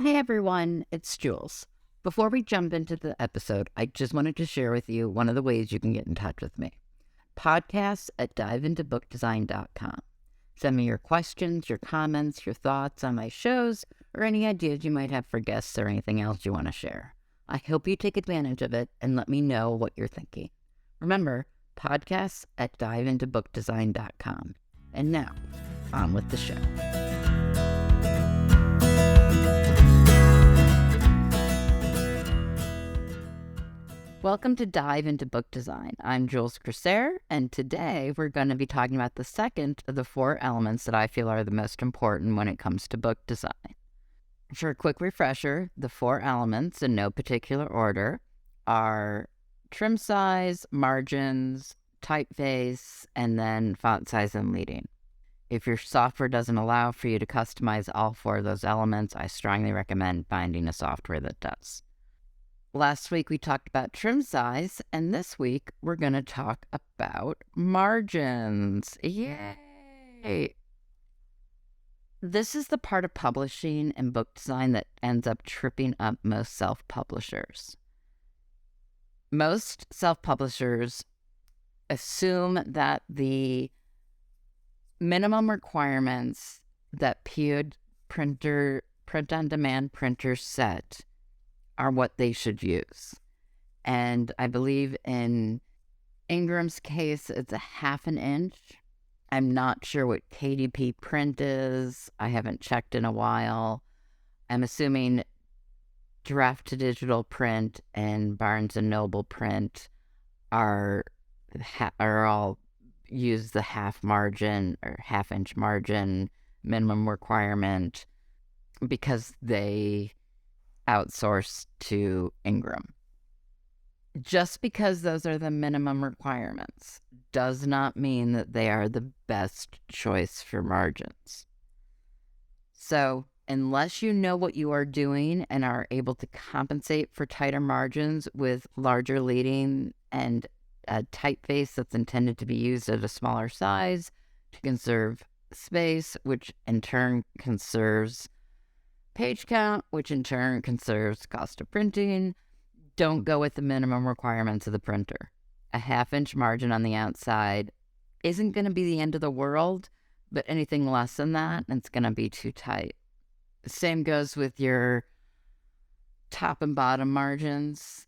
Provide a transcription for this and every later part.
Hey everyone, it's Jules. Before we jump into the episode, I just wanted to share with you one of the ways you can get in touch with me. Podcasts@diveintobookdesign.com. Send me your questions, your comments, your thoughts on my shows, or any ideas you might have for guests or anything else you want to share. I hope you take advantage of it and let me know what you're thinking. Remember, podcasts@diveintobookdesign.com. And now, on with the show. Welcome to Dive into Book Design. I'm Jules Crusair, and today we're going to be talking about the second of the 4 elements that I feel are the most important when it comes to book design. For a quick refresher, the 4 elements, in no particular order, are trim size, margins, typeface, and then font size and leading. If your software doesn't allow for you to customize all 4 of those elements, I strongly recommend finding a software that does. Last week we talked about trim size, and this week we're going to talk about margins. Yay! This is the part of publishing and book design that ends up tripping up most self-publishers. Most self-publishers assume that the minimum requirements that print-on-demand printers set are what they should use. And I believe in Ingram's case, it's a 1/2 inch. I'm not sure what KDP print is. I haven't checked in a while. I'm assuming Draft to Digital print and Barnes & Noble print are all use the 1/2 margin or 1/2 inch margin minimum requirement because they outsourced to Ingram. Just because those are the minimum requirements does not mean that they are the best choice for margins. So unless you know what you are doing and are able to compensate for tighter margins with larger leading and a typeface that's intended to be used at a smaller size to conserve space, which in turn conserves page count, which in turn conserves cost of printing, don't go with the minimum requirements of the printer. A 1/2 inch margin on the outside isn't going to be the end of the world, but anything less than that, it's going to be too tight. The same goes with your top and bottom margins.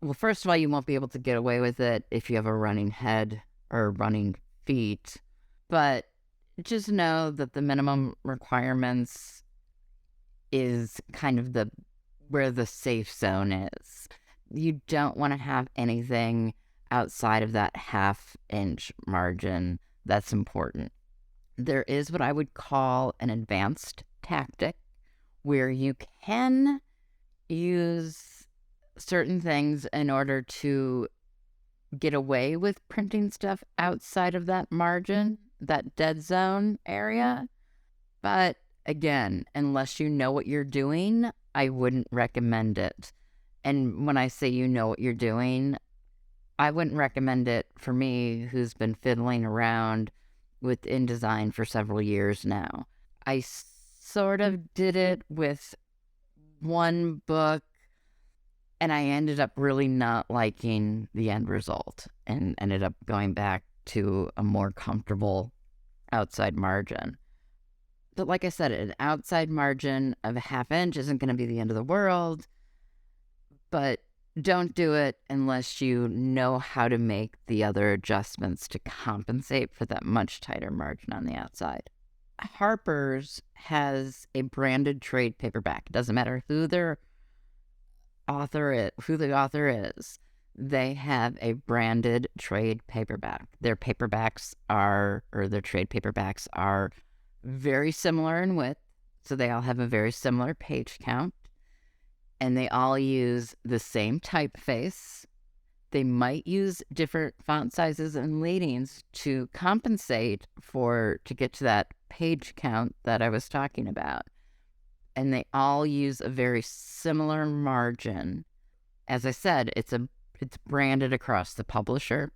Well, first of all, you won't be able to get away with it if you have a running head or running feet, but just know that the minimum requirements is kind of where the safe zone is. You don't want to have anything outside of that 1/2 inch margin. That's important. There is what I would call an advanced tactic where you can use certain things in order to get away with printing stuff outside of that margin, that dead zone area. But again, unless you know what you're doing, I wouldn't recommend it. And when I say you know what you're doing, I wouldn't recommend it for me, who's been fiddling around with InDesign for several years now. I sort of did it with one book, and I ended up really not liking the end result and ended up going back to a more comfortable outside margin. But like I said, an outside margin of a 1/2 inch isn't going to be the end of the world, but don't do it unless you know how to make the other adjustments to compensate for that much tighter margin on the outside. Harper's has a branded trade paperback. It doesn't matter who the author is. They have a branded trade paperback. Their trade paperbacks are very similar in width, so they all have a very similar page count, and they all use the same typeface. They might use different font sizes and leadings to compensate to get to that page count that I was talking about, and they all use a very similar margin. As I said, it's branded across the publisher,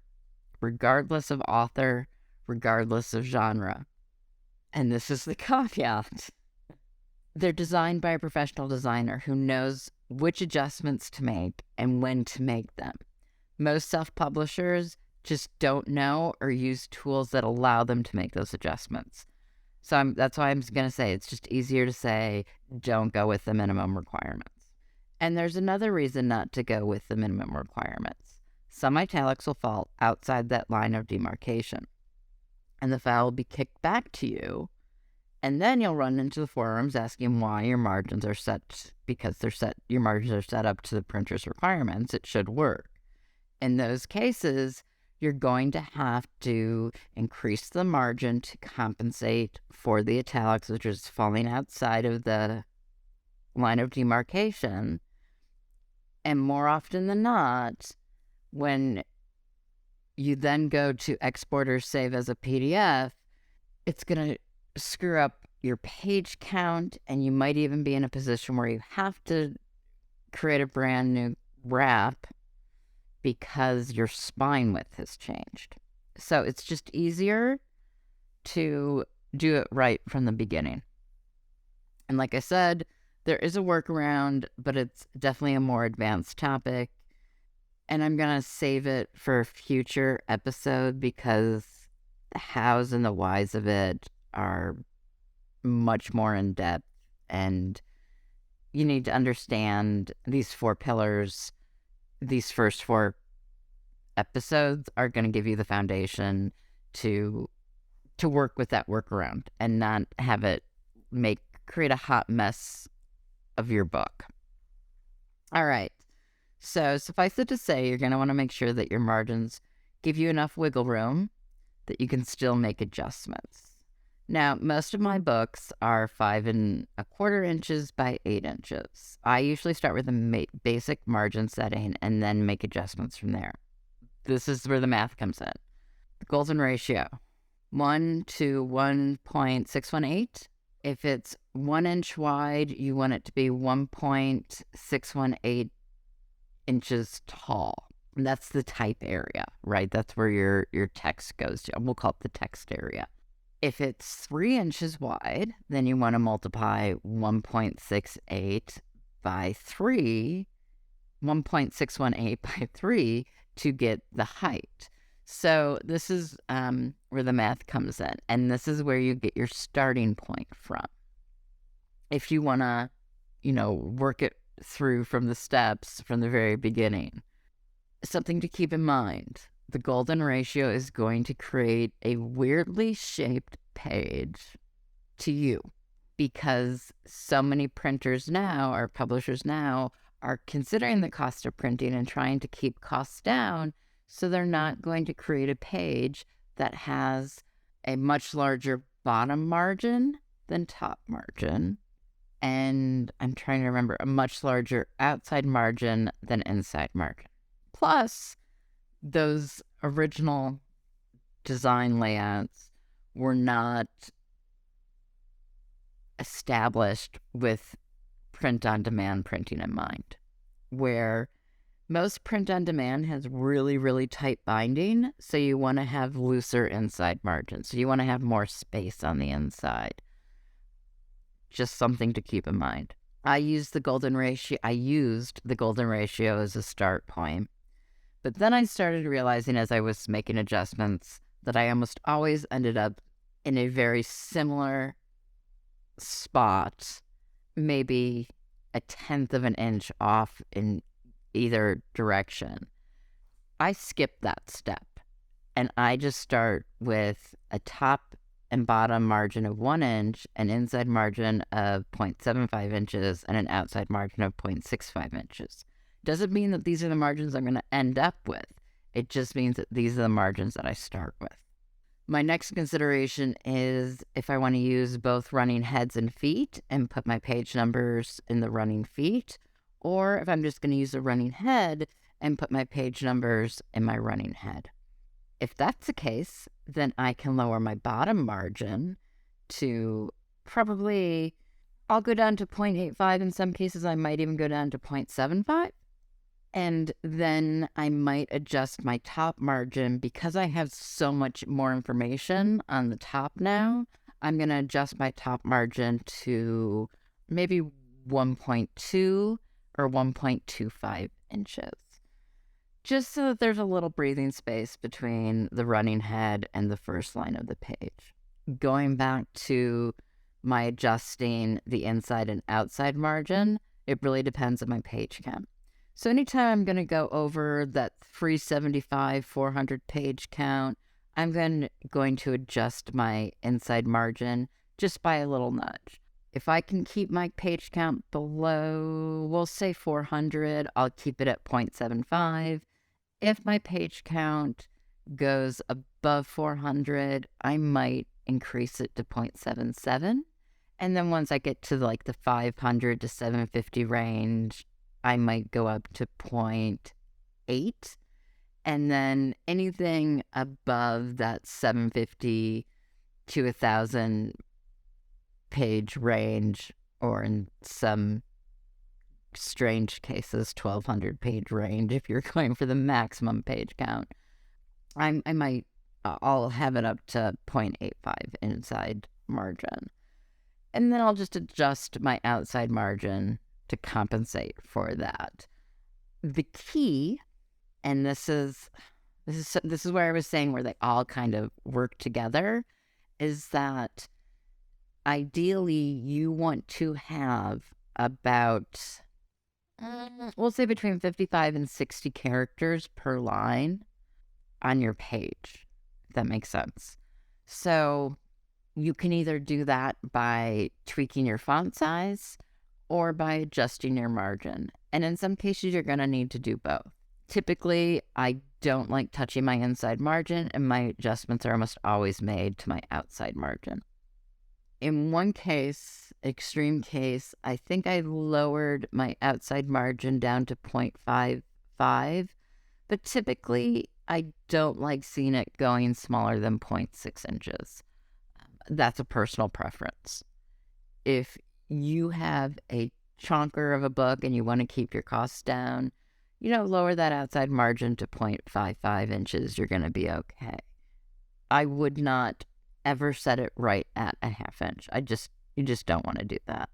regardless of author, regardless of genre. And this is the caveat. they're designed by a professional designer who knows which adjustments to make and when to make them. Most self-publishers just don't know or use tools that allow them to make those adjustments. So that's why I'm going to say it's just easier to say, don't go with the minimum requirements. And there's another reason not to go with the minimum requirements. Some italics will fall outside that line of demarcation, and the file will be kicked back to you, and then you'll run into the forums asking why your margins are set, because your margins are set up to the printer's requirements. It should work. In those cases, you're going to have to increase the margin to compensate for the italics, which is falling outside of the line of demarcation. And more often than not, when you then go to export or save as a PDF, it's going to screw up your page count, and you might even be in a position where you have to create a brand new wrap because your spine width has changed. So it's just easier to do it right from the beginning. And like I said, there is a workaround, but it's definitely a more advanced topic. And I'm going to save it for a future episode because the hows and the whys of it are much more in depth. And you need to understand these 4 pillars. These first 4 episodes are going to give you the foundation to work with that workaround and not have it create a hot mess of your book. All right. So suffice it to say, you're going to want to make sure that your margins give you enough wiggle room that you can still make adjustments. Now, most of my books are 5¼ inches by 8 inches. I usually start with a basic margin setting and then make adjustments from there. This is where the math comes in. The golden ratio, 1 to 1.618. If it's 1 inch wide, you want it to be 1.618 inches tall. And that's the type area, right? That's where your text goes to. We'll call it the text area. If it's 3 inches wide, then you want to multiply 1.68 by 3, 1.618 by 3 to get the height. So this is where the math comes in, and this is where you get your starting point from. If you want to, work it through from the steps from the very beginning. Something to keep in mind, the golden ratio is going to create a weirdly shaped page to you because so many printers now, or publishers now, are considering the cost of printing and trying to keep costs down, so they're not going to create a page that has a much larger bottom margin than top margin, and I'm trying to remember, a much larger outside margin than inside margin. Plus, those original design layouts were not established with print-on-demand printing in mind, where most print-on-demand has really, really tight binding, so you want to have looser inside margins. So you want to have more space on the inside. Just something to keep in mind. I used the golden ratio as a start point. But then I started realizing as I was making adjustments that I almost always ended up in a very similar spot, maybe 1/10 of an inch off in either direction. I skipped that step and I just start with a top and bottom margin of 1 inch, an inside margin of 0.75 inches, and an outside margin of 0.65 inches. Doesn't mean that these are the margins I'm going to end up with. It just means that these are the margins that I start with. My next consideration is if I want to use both running heads and feet and put my page numbers in the running feet, or if I'm just going to use a running head and put my page numbers in my running head. If that's the case, then I can lower my bottom margin to probably, I'll go down to 0.85. In some cases, I might even go down to 0.75. And then I might adjust my top margin because I have so much more information on the top now. I'm going to adjust my top margin to maybe 1.2 or 1.25 inches, just so that there's a little breathing space between the running head and the first line of the page. Going back to my adjusting the inside and outside margin, it really depends on my page count. So anytime I'm going to go over that 375, 400 page count, I'm going to adjust my inside margin just by a little nudge. If I can keep my page count below, we'll say 400, I'll keep it at 0.75. If my page count goes above 400, I might increase it to 0.77. And then once I get to like the 500 to 750 range, I might go up to 0.8. And then anything above that 750 to 1,000 page range, or in some strange cases, 1,200 page range, if you're going for the maximum page count, I'll have it up to 0.85 inside margin. And then I'll just adjust my outside margin to compensate for that. The key, and this is where I was saying where they all kind of work together, is that ideally you want to have about, we'll say between 55 and 60 characters per line on your page, if that makes sense. So you can either do that by tweaking your font size or by adjusting your margin. And in some cases, you're going to need to do both. Typically, I don't like touching my inside margin, and my adjustments are almost always made to my outside margin. In one case, extreme case, I think I lowered my outside margin down to 0.55, but typically I don't like seeing it going smaller than 0.6 inches. That's a personal preference. If you have a chunker of a book and you want to keep your costs down, lower that outside margin to 0.55 inches. You're going to be okay. I would not ever set it right at a half inch. You just don't want to do that.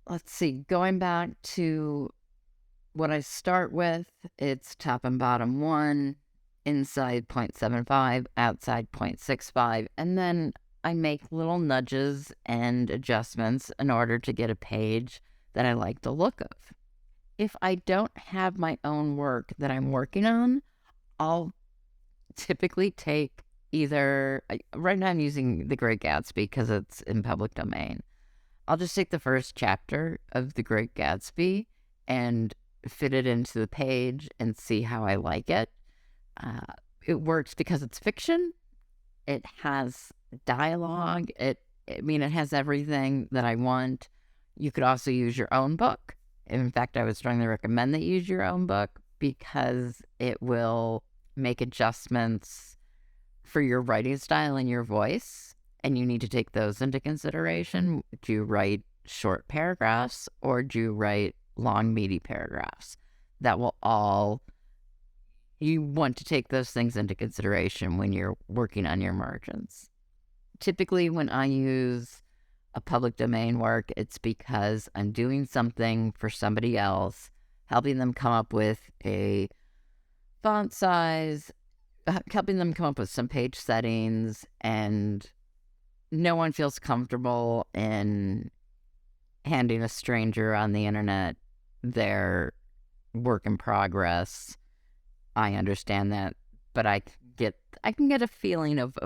Let's see, going back to what I start with, it's top and bottom 1, inside 0.75, outside 0.65, and then I make little nudges and adjustments in order to get a page that I like the look of. If I don't have my own work that I'm working on, I'll typically take right now I'm using The Great Gatsby because it's in public domain. I'll just take the first chapter of The Great Gatsby and fit it into the page and see how I like it. It works because it's fiction. It has dialogue. It has everything that I want. You could also use your own book. In fact, I would strongly recommend that you use your own book because it will make adjustments for your writing style and your voice, and you need to take those into consideration. Do you write short paragraphs or do you write long, meaty paragraphs? You want to take those things into consideration when you're working on your margins. Typically, when I use a public domain work, it's because I'm doing something for somebody else, helping them come up with a font size, helping them come up with some page settings, and no one feels comfortable in handing a stranger on the internet their work in progress. I understand that, but I can get a feeling of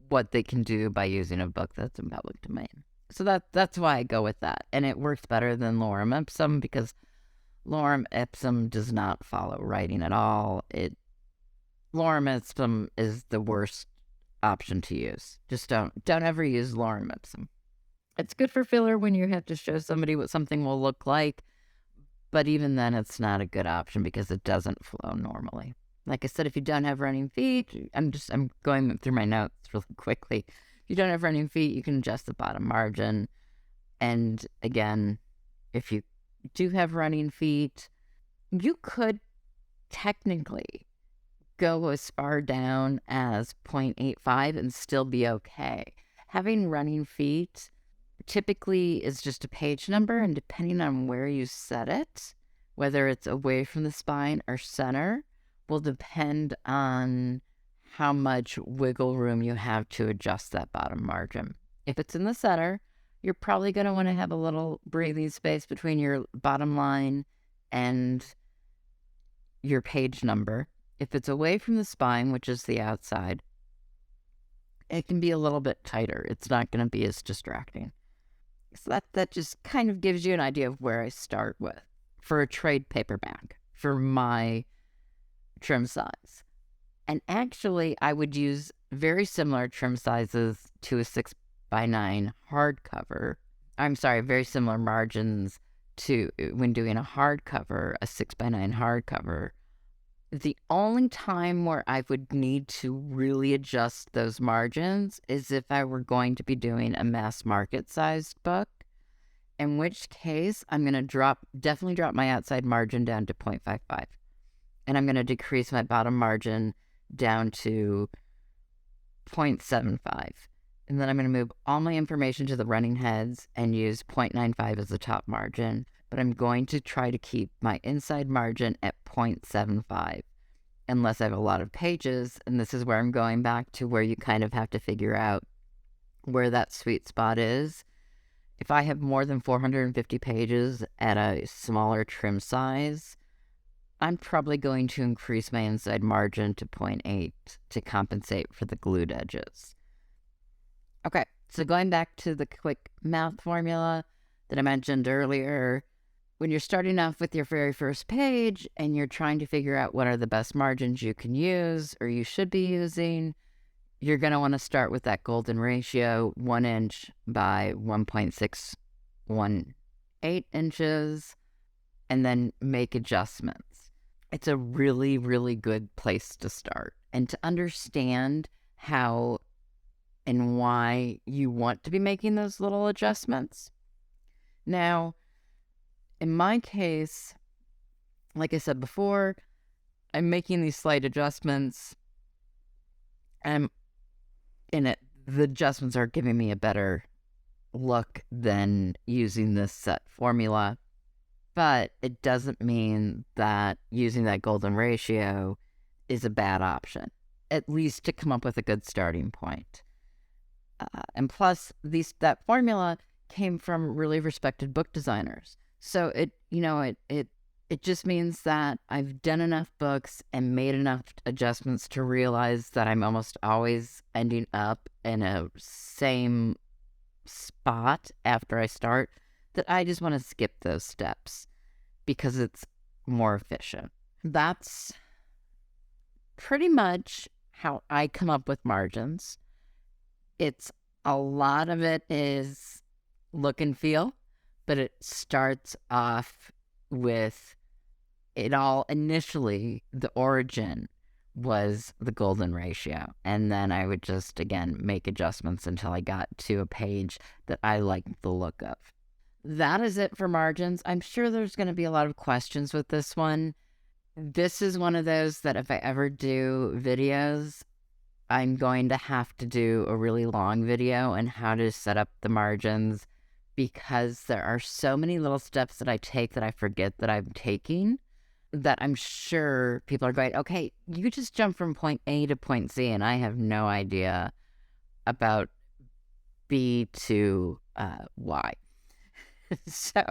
what they can do by using a book that's in public domain. So that's why I go with that. And it works better than Lorem Ipsum because Lorem Ipsum does not follow writing at all. Lorem Ipsum is the worst option to use. Just don't ever use Lorem Ipsum. It's good for filler when you have to show somebody what something will look like, but even then it's not a good option because it doesn't flow normally. Like I said, if you don't have running feet, I'm going through my notes really quickly. If you don't have running feet, you can adjust the bottom margin. And again, if you do have running feet, you could technically go as far down as 0.85 and still be okay. Having running feet typically is just a page number, and depending on where you set it, whether it's away from the spine or center, will depend on how much wiggle room you have to adjust that bottom margin. If it's in the center, you're probably going to want to have a little breathing space between your bottom line and your page number. If it's away from the spine, which is the outside, it can be a little bit tighter. It's not going to be as distracting. So that just kind of gives you an idea of where I start with for a trade paperback for my trim size. And actually, I would use very similar trim sizes to a 6x9 hardcover. I'm sorry, very similar margins to when doing a hardcover, a 6x9 hardcover. The only time where I would need to really adjust those margins is if I were going to be doing a mass market sized book, in which case I'm going to definitely drop my outside margin down to 0.55. And I'm going to decrease my bottom margin down to 0.75. And then I'm going to move all my information to the running heads and use 0.95 as the top margin. But I'm going to try to keep my inside margin at 0.75 unless I have a lot of pages. And this is where I'm going back to where you kind of have to figure out where that sweet spot is. If I have more than 450 pages at a smaller trim size, I'm probably going to increase my inside margin to 0.8 to compensate for the glued edges. Okay, so going back to the quick math formula that I mentioned earlier, when you're starting off with your very first page and you're trying to figure out what are the best margins you can use or you should be using, you're going to want to start with that golden ratio, 1 inch by 1.618 inches, and then make adjustments. It's a really, really good place to start. And to understand how and why you want to be making those little adjustments. Now, in my case, like I said before, I'm making these slight adjustments. And in it, the adjustments are giving me a better look than using this set formula. But it doesn't mean that using that golden ratio is a bad option, at least to come up with a good starting point. And plus, that formula came from really respected book designers. So it just means that I've done enough books and made enough adjustments to realize that I'm almost always ending up in a same spot after I start, that I just want to skip those steps because it's more efficient. That's pretty much how I come up with margins. A lot of it is look and feel, but it starts off with it all. Initially, the origin was the golden ratio. And then I would just, again, make adjustments until I got to a page that I liked the look of. That is it for margins. I'm sure there's going to be a lot of questions with this one. This is one of those that if I ever do videos, I'm going to have to do a really long video on how to set up the margins, because there are so many little steps that I take that I forget that I'm taking, that I'm sure people are going, okay, you just jump from point A to point Z, and I have no idea about B to Y. So,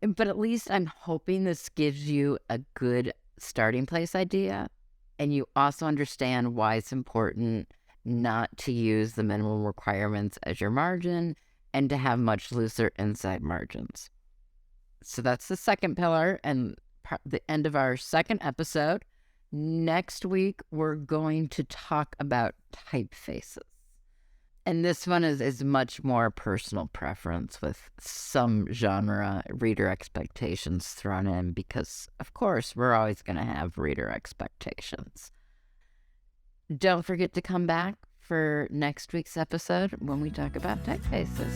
but at least I'm hoping this gives you a good starting place idea, and you also understand why it's important not to use the minimum requirements as your margin and to have much looser inside margins. So that's the second pillar and the end of our second episode. Next week, we're going to talk about typefaces. And this one is much more personal preference with some genre reader expectations thrown in because, of course, we're always going to have reader expectations. Don't forget to come back for next week's episode when we talk about typefaces.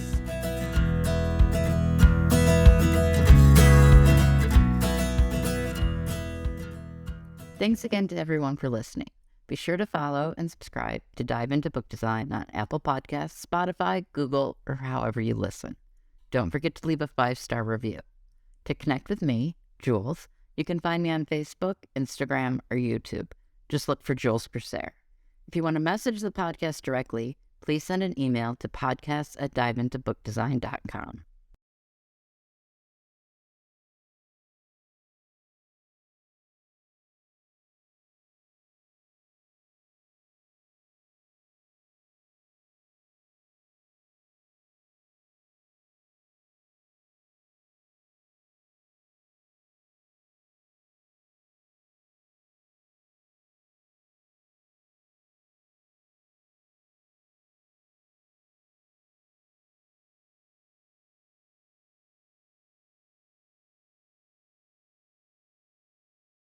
Thanks again to everyone for listening. Be sure to follow and subscribe to Dive into Book Design on Apple Podcasts, Spotify, Google, or however you listen. Don't forget to leave a 5-star review. To connect with me, Jules, you can find me on Facebook, Instagram, or YouTube. Just look for Jules Corsair. If you want to message the podcast directly, please send an email to podcasts@diveintobookdesign.com.